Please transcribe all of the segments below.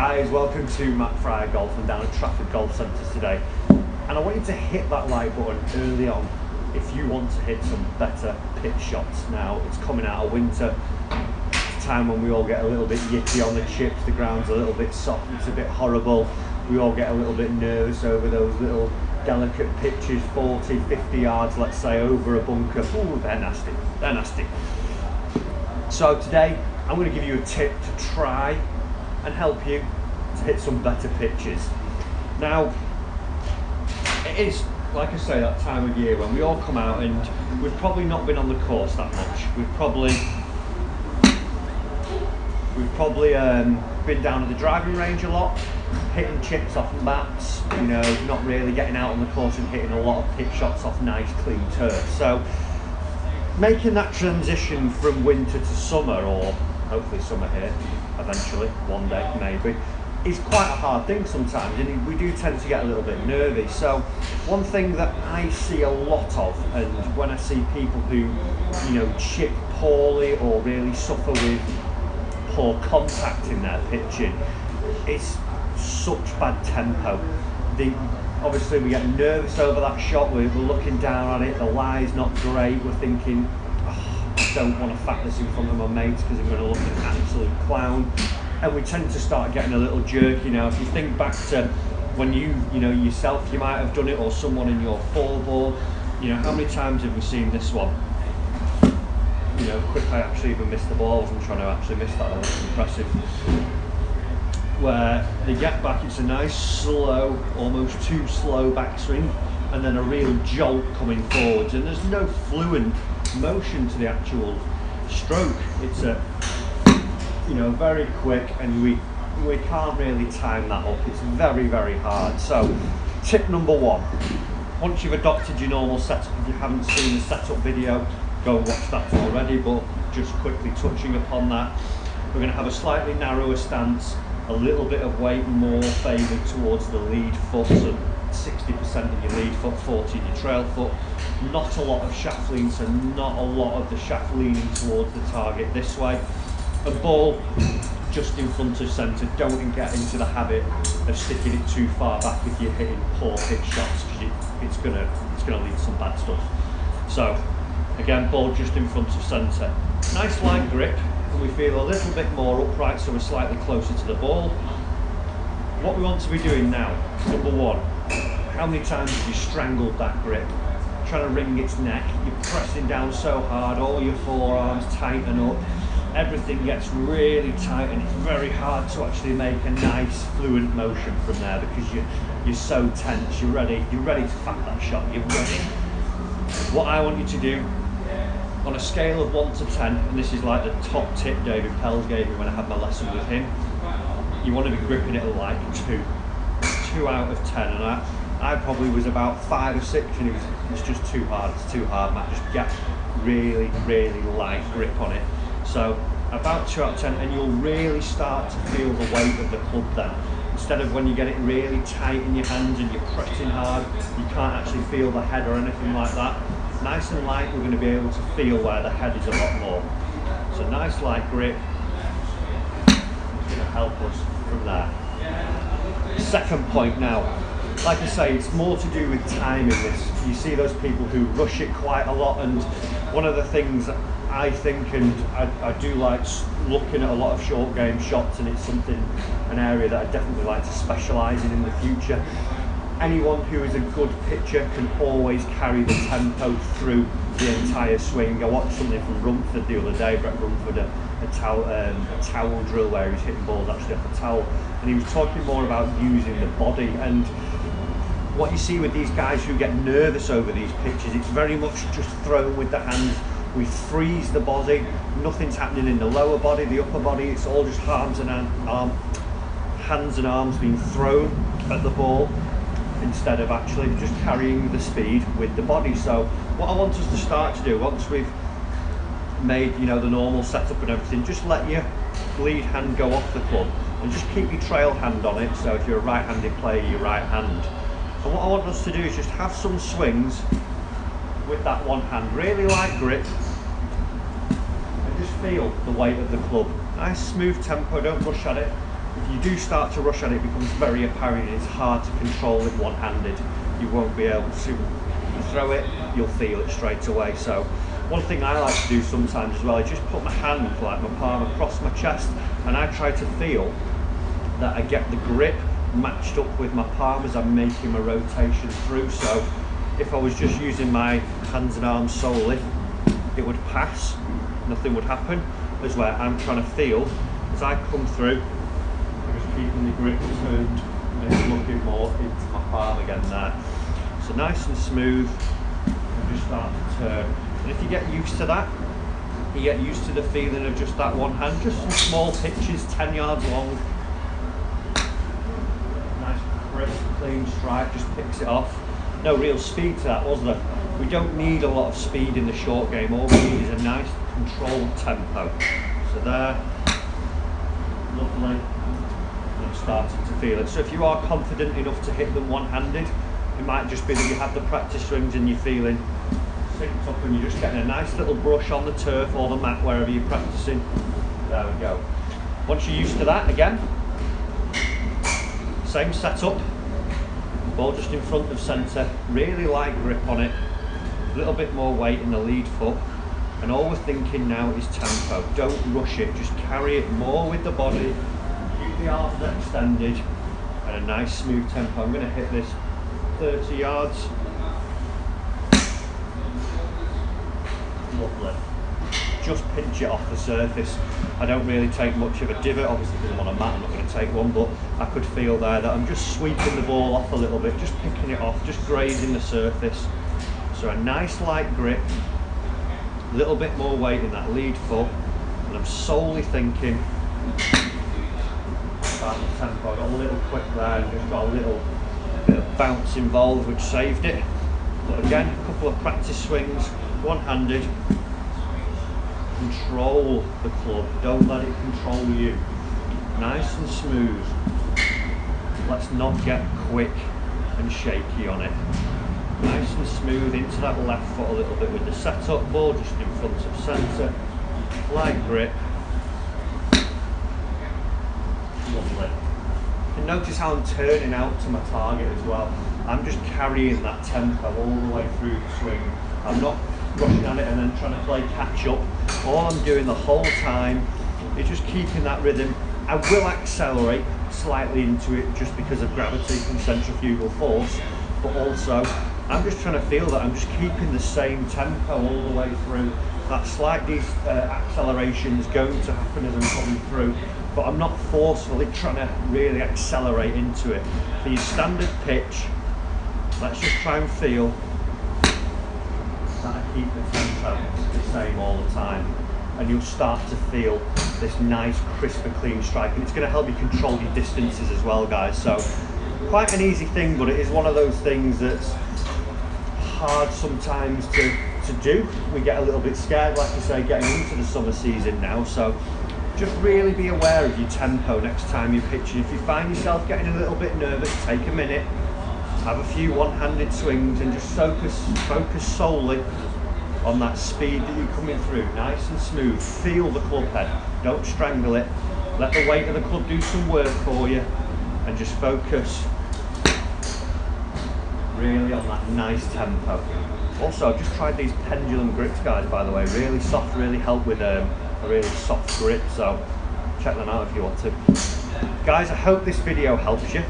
Guys, welcome to Matt Fryer Golf. I'm down at Trafford Golf Centre today, and I want you to hit that like button early on if you want to hit some better pitch shots. Now it's coming out of winter, it's a time when we all get a little bit yippy on the chips, the ground's a little bit soft, it's a bit horrible, we all get a little bit nervous over those little delicate pitches, 40, 50 yards let's say, over a bunker. Ooh, they're nasty, they're nasty. So today I'm going to give you a tip to try and help you to hit some better pitches. Now, it is, like I say, that time of year when we all come out and we've probably not been on the course that much. We've probably been down at the driving range a lot, hitting chips off mats, you know, not really getting out on the course and hitting a lot of pitch shots off nice clean turf. So making that transition from winter to summer, or hopefully summer here eventually, one day maybe, is quite a hard thing sometimes, and we do tend to get a little bit nervy. So one thing that I see a lot of, and when I see people who, you know, chip poorly or really suffer with poor contact in their pitching, it's such bad tempo. Obviously we get nervous over that shot, we're looking down on it, the lie's not great, we're thinking, I don't want to fat this in front of my mates because I'm going to look like an absolute clown, and we tend to start getting a little jerky. Now if you think back to when you know yourself, you might have done it, or someone in your fall ball, you know, how many times have we seen this one? You know, quick, I actually even missed the ball, I wasn't trying to actually miss that, that was impressive. Where they get back, it's a nice slow, almost too slow backswing, and then a real jolt coming forwards, and there's no fluent motion to the actual stroke. It's a, you know, very quick, and we can't really time that up. It's very, very hard. So tip number one, once you've adopted your normal setup, if you haven't seen the setup video, go and watch that already, but just quickly touching upon that, we're going to have a slightly narrower stance, a little bit of weight more favoured towards the lead foot, so 60% in your lead foot, 40 in your trail foot. Not a lot of shaft lean, so not a lot of the shaft leaning towards the target this way. A ball just in front of centre. Don't get into the habit of sticking it too far back if you're hitting poor pitch shots, because it's gonna lead to some bad stuff. So again, ball just in front of centre. Nice light grip, and we feel a little bit more upright, so we're slightly closer to the ball. What we want to be doing now, number one, how many times have you strangled that grip? Trying to wring its neck, you're pressing down so hard, all your forearms tighten up, everything gets really tight, and it's very hard to actually make a nice fluent motion from there because you're so tense, you're ready to fat that shot, you're ready. What I want you to do, on a scale of 1 to 10, and this is like the top tip David Pels gave me when I had my lesson with him, you want to be gripping it at like 2 out of 10, and I probably was about 5 or 6, and it's just too hard. It's too hard, Matt. Just get really, really light grip on it. So about 2 out of 10, and you'll really start to feel the weight of the club then. Instead of when you get it really tight in your hands and you're pressing hard, you can't actually feel the head or anything like that. Nice and light, we're going to be able to feel where the head is a lot more. So nice light grip. It's going to help us from there. Second point now. Like I say, it's more to do with timing this. You see those people who rush it quite a lot, and one of the things I think, and I do like looking at a lot of short game shots, and it's an area that I definitely like to specialise in the future. Anyone who is a good pitcher can always carry the tempo through the entire swing. I watched something from Rumford the other day, Brett Rumford, a towel drill where he's hitting balls actually off a towel, and he was talking more about using the body. And what you see with these guys who get nervous over these pitches, it's very much just thrown with the hands. We freeze the body, nothing's happening in the lower body, the upper body, it's all just hands and arms being thrown at the ball instead of actually just carrying the speed with the body. So what I want us to start to do, once we've made, you know, the normal setup and everything, just let your lead hand go off the club and just keep your trail hand on it. So if you're a right-handed player, your right hand. And what I want us to do is just have some swings with that one hand, really light grip, and just feel the weight of the club. Nice smooth tempo, don't rush at it. If you do start to rush at it, it becomes very apparent it's hard to control it one-handed. You won't be able to throw it, you'll feel it straight away. So one thing I like to do sometimes as well is just put my hand, like my palm, across my chest, and I try to feel that I get the grip matched up with my palm as I'm making my rotation through. So if I was just using my hands and arms solely, it would pass, nothing would happen. As where I'm trying to feel as I come through, I'm just keeping the grip turned and it's looking more into my palm again there. So nice and smooth, and just start to turn. And if you get used to that, you get used to the feeling of just that one hand, just some small pitches, 10 yards long. Nice crisp, clean strike, just picks it off. No real speed to that, was there? We don't need a lot of speed in the short game. All we need is a nice controlled tempo. So there, lovely. I'm starting to feel it. So if you are confident enough to hit them one-handed, it might just be that you have the practice swings and you're feeling synced up and you're just getting a nice little brush on the turf or the mat wherever you're practicing. There we go. Once you're used to that, again, same setup. Ball just in front of centre, really light grip on it, a little bit more weight in the lead foot, and all we're thinking now is tempo. Don't rush it, just carry it more with the body, keep the arms extended, and a nice smooth tempo. I'm going to hit this 30 yards. Lovely. Just pinch it off the surface. I don't really take much of a divot, obviously because I'm on a mat I'm not going to take one, but I could feel there that I'm just sweeping the ball off a little bit, just picking it off, just grazing the surface. So a nice light grip, a little bit more weight in that lead foot, and I'm solely thinking about the tempo. I got a little quick there and just got a little bit of bounce involved which saved it. But again, a couple of practice swings, one-handed. Control the club, don't let it control you. Nice and smooth. Let's not get quick and shaky on it. Nice and smooth into that left foot a little bit with the set-up ball just in front of centre. Light grip. Lovely. And notice how I'm turning out to my target as well. I'm just carrying that tempo all the way through the swing. I'm not rushing at it and then trying to play catch up. All I'm doing the whole time is just keeping that rhythm. I will accelerate slightly into it just because of gravity and centrifugal force, but also I'm just trying to feel that I'm just keeping the same tempo all the way through. That slight acceleration is going to happen as I'm coming through, but I'm not forcefully trying to really accelerate into it. For your standard pitch, let's just try and feel that I keep the tempo the same all the time, and you'll start to feel this nice crisp and clean strike, and it's going to help you control your distances as well, guys. So quite an easy thing, but it is one of those things that's hard sometimes to do. We get a little bit scared, like I say, getting into the summer season now, so just really be aware of your tempo next time you're pitching. If you find yourself getting a little bit nervous, take a minute, have a few one-handed swings and just focus solely on that speed that you're coming through. Nice and smooth. Feel the club head. Don't strangle it. Let the weight of the club do some work for you, and just focus really on that nice tempo. Also, I've just tried these pendulum grips, guys, by the way. Really soft, really help with a really soft grip, so check them out if you want to. Guys, I hope this video helps you.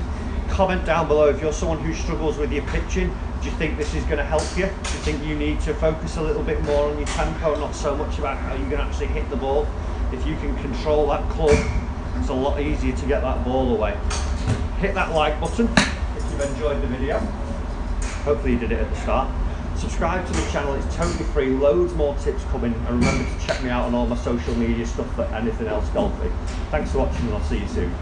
Comment down below if you're someone who struggles with your pitching. Do you think this is going to help you? Do you think you need to focus a little bit more on your tempo, not so much about how you're going to actually hit the ball? If you can control that club, it's a lot easier to get that ball away. Hit that like button if you've enjoyed the video. Hopefully you did it at the start. Subscribe to the channel, it's totally free, loads more tips coming, and remember to check me out on all my social media stuff for anything else golfing. Thanks for watching and I'll see you soon.